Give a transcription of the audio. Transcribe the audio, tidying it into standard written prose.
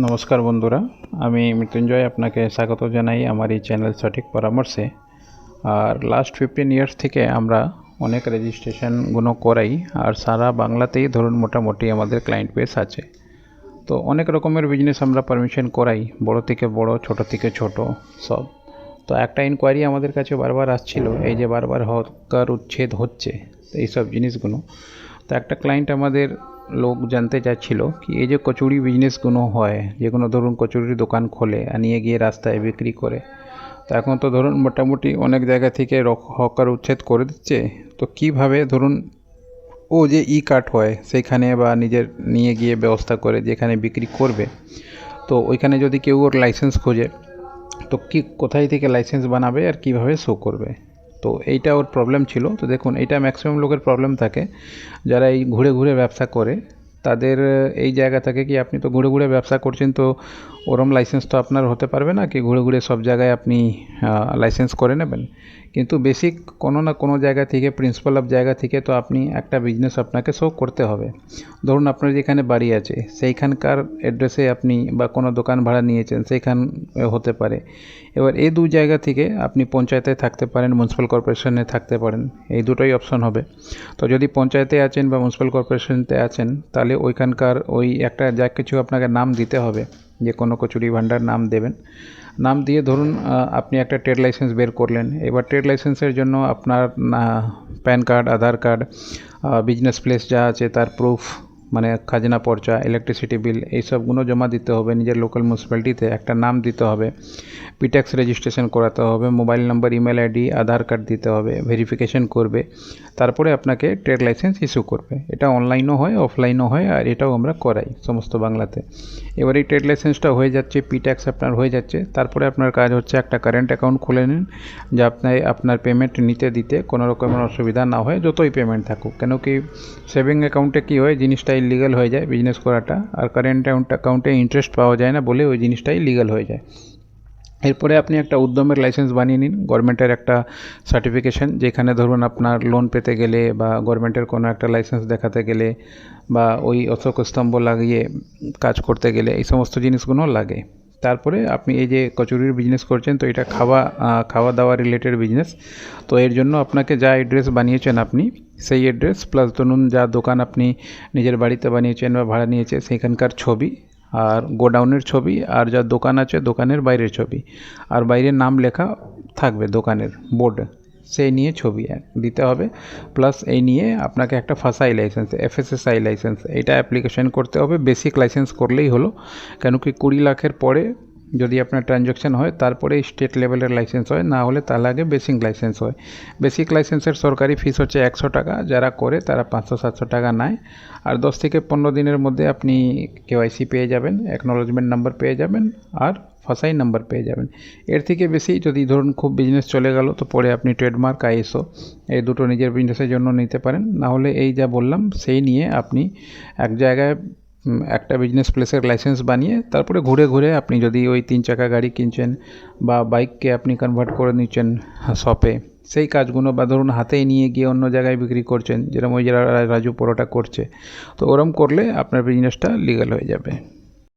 নমস্কার বন্ধুরা, আমি মৃত্যুঞ্জয় আপনাকে স্বাগত জানাই আমার এই চ্যানেল সঠিক পরামর্শে। আর লাস্ট 15 ইয়ার্স থেকে আমরা অনেক রেজিস্ট্রেশনগুলো করাই, আর সারা বাংলাতেই ধরুন মোটামুটি আমাদের ক্লায়েন্ট বেস আছে। তো অনেক রকমের বিজনেস আমরা পারমিশন করাই, বড় থেকে বড়, ছোট থেকে ছোট সব। তো একটা ইনকোয়ারি আমাদের কাছে বারবার আসছিল, এই যে বারবার হকার উচ্ছেদ হচ্ছে এইসব জিনিসগুলো। তো একটা ক্লায়েন্ট আমাদের লোক জানতে চাচ্ছিল কি এই যে কচুরি বিজনেসগুলো হয়, যেগুলো ধরুন কচুরির দোকান খোলে আর নিয়ে গিয়ে রাস্তায় বিক্রি করে। তো এখন তো ধরুন মোটামুটি অনেক জায়গা থেকে হকার উচ্ছেদ করে দিচ্ছে। তো কিভাবে ধরুন ও যে কার্ট হয় সেইখানে বা নিজের নিয়ে গিয়ে ব্যবস্থা করে যেখানে বিক্রি করবে, তো ওইখানে যদি কেউ ওর লাইসেন্স খোঁজে, তো কি কোথায় থেকে লাইসেন্স বানাবে আর কিভাবে শো করবে। তো এইটা ওর প্রবলেম ছিল। তো দেখুন, এইটা ম্যাক্সিমাম লোকের প্রবলেম থাকে যারা এই ঘুরে ঘুরে ব্যবসা করে। তাদের এই জায়গা থাকে কি আপনি তো ঘুরে ঘুরে ব্যবসা করছেন, তো ওরম লাইসেন্স তো আপনার হতে পারবে না কি ঘুরে ঘুরে সব জায়গায় আপনি লাইসেন্স করে নেবেন। কিন্তু বেসিক কোনো না কোনো জায়গা থেকে, প্রিন্সিপাল অফ জায়গা থেকে তো আপনি একটা বিজনেস আপনাকে শো করতে হবে। ধরুন আপনার যেখানে বাড়ি আছে সেইখানকার অ্যাড্রেসে আপনি বা কোনো দোকান ভাড়া নিয়েছেন সেইখান হতে পারে। এবার এই দু জায়গা থেকে আপনি পঞ্চায়েতে থাকতে পারেন, মিউনিসিপ্যাল কর্পোরেশনে থাকতে পারেন, এই দুটোই অপশন হবে। তো যদি পঞ্চায়েতে আছেন বা মিউনিসিপ্যাল কর্পোরেশনতে আছেন, তাহলে ওইখানকার ওই একটা যা কিছু আপনাকে নাম দিতে হবে, যে কোনো কচুরি ভাণ্ডার নাম দেবেন। নাম দিয়ে ধরুন আপনি একটা ট্রেড লাইসেন্স বের করলেন। এবার ট্রেড লাইসেন্সের জন্য আপনার প্যান কার্ড, আধার কার্ড, বিজনেস প্লেস যা আছে তার প্রুফ, মানে খাজনা পর্চা, ইলেকট্রিসিটি বিল, এইসবগুলো জমা দিতে হবে। নিজের লোকাল মিউনিসিপ্যালিটিতে একটা নাম দিতে হবে, পিট্যাক্স রেজিস্ট্রেশন করাতে হবে, মোবাইল নাম্বার, ইমেল আইডি, আধার কার্ড দিতে হবে, ভেরিফিকেশন করবে, তারপরে আপনাকে ট্রেড লাইসেন্স ইস্যু করবে। এটা অনলাইনও হয়, অফলাইনও হয়, আর এটাও আমরা করাই সমস্ত বাংলাতে। এবার এই ট্রেড লাইসেন্সটা হয়ে যাচ্ছে, পিট্যাক্স আপনার হয়ে যাচ্ছে, তারপরে আপনার কাজ হচ্ছে একটা কারেন্ট অ্যাকাউন্ট খুলে নিন, যা আপনার পেমেন্ট নিতে দিতে কোনো রকমের অসুবিধা না হয়, যতই পেমেন্ট থাকুক। কেন কি সেভিং অ্যাকাউন্টে কী হয়, জিনিসটা ইলিগাল হয়ে যায় বিজনেস করাটা, আর কারেন্ট অ্যাকাউন্টে ইন্টারেস্ট পাওয়া যায় না বলে ওই জিনিসটাই লিগাল হয়ে যায়। এরপরে আপনি একটা উদ্যমের লাইসেন্স বানিয়ে নিন, গভর্নমেন্টের একটা সার্টিফিকেশন, যেখানে ধরুন আপনার লোন পেতে গেলে বা গভর্নমেন্টের কোনো একটা লাইসেন্স দেখাতে গেলে বা ওই অশোক স্তম্ভ লাগিয়ে কাজ করতে গেলে এই সমস্ত জিনিসগুলো লাগে। তারপরে আপনি এই যে কচুরির বিজনেস করছেন, তো এটা খাওয়া দাওয়া রিলেটেড বিজনেস। তো এর জন্য আপনাকে যা অ্যাড্রেস বানিয়েছেন আপনি, সেই অ্যাড্রেস প্লাস ধরুন যা দোকান আপনি নিজের বাড়িতে বানিয়েছেন বা ভাড়া নিয়েছে সেইখানকার ছবি, আর গোডাউনের ছবি, আর যা দোকান আছে দোকানের বাইরের ছবি, আর বাইরের নাম লেখা থাকবে দোকানের বোর্ডে, সেই নিয়ে ছবি দিতে হবে। প্লাস এই নিয়ে আপনাকে একটা ফাসাই লাইসেন্স, এফএসএসআই লাইসেন্স, এটা অ্যাপ্লিকেশন করতে হবে। বেসিক লাইসেন্স করলেই হলো, কেন কি 20 লাখের পরে যদি আপনার ট্রানজ্যাকশান হয় তারপরে স্টেট লেভেলের লাইসেন্স হয়, না হলে তার আগে বেসিক লাইসেন্স হয়। বেসিক লাইসেন্সের সরকারি ফিস হচ্ছে 100 টাকা, যারা করে তারা 500-700 টাকা নেয়। আর 10 থেকে 15 দিনের মধ্যে আপনি কেওয়াইসি পেয়ে যাবেন, অ্যাকনোলেজমেন্ট নাম্বার পেয়ে যাবেন, আর ফাসাই নাম্বার পেয়ে যাবেন। এর থেকে বেশি যদি ধরুন খুব বিজনেস চলে গেল, তো পরে আপনি ট্রেডমার্ক, আইএসও এই দুটো নিজের বিজনেসের জন্য নিতে পারেন। না হলে এই যা বললাম সেই নিয়ে আপনি এক জায়গায় একটা বিজনেস প্লেসের লাইসেন্স বানিয়ে তারপরে ঘুরে ঘুরে আপনি যদি ওই 3 চাকা গাড়ি কিনছেন বা বাইককে আপনি কনভার্ট করে নিচ্ছেন শপে, সেই কাজগুলো, বা ধরুন হাতেই নিয়ে গিয়ে অন্য জায়গায় বিক্রি করছেন, যেরকম ওই যারা রাজু পরোটা করছে, তো ওরম করলে আপনার বিজনেসটা লিগ্যাল হয়ে যাবে।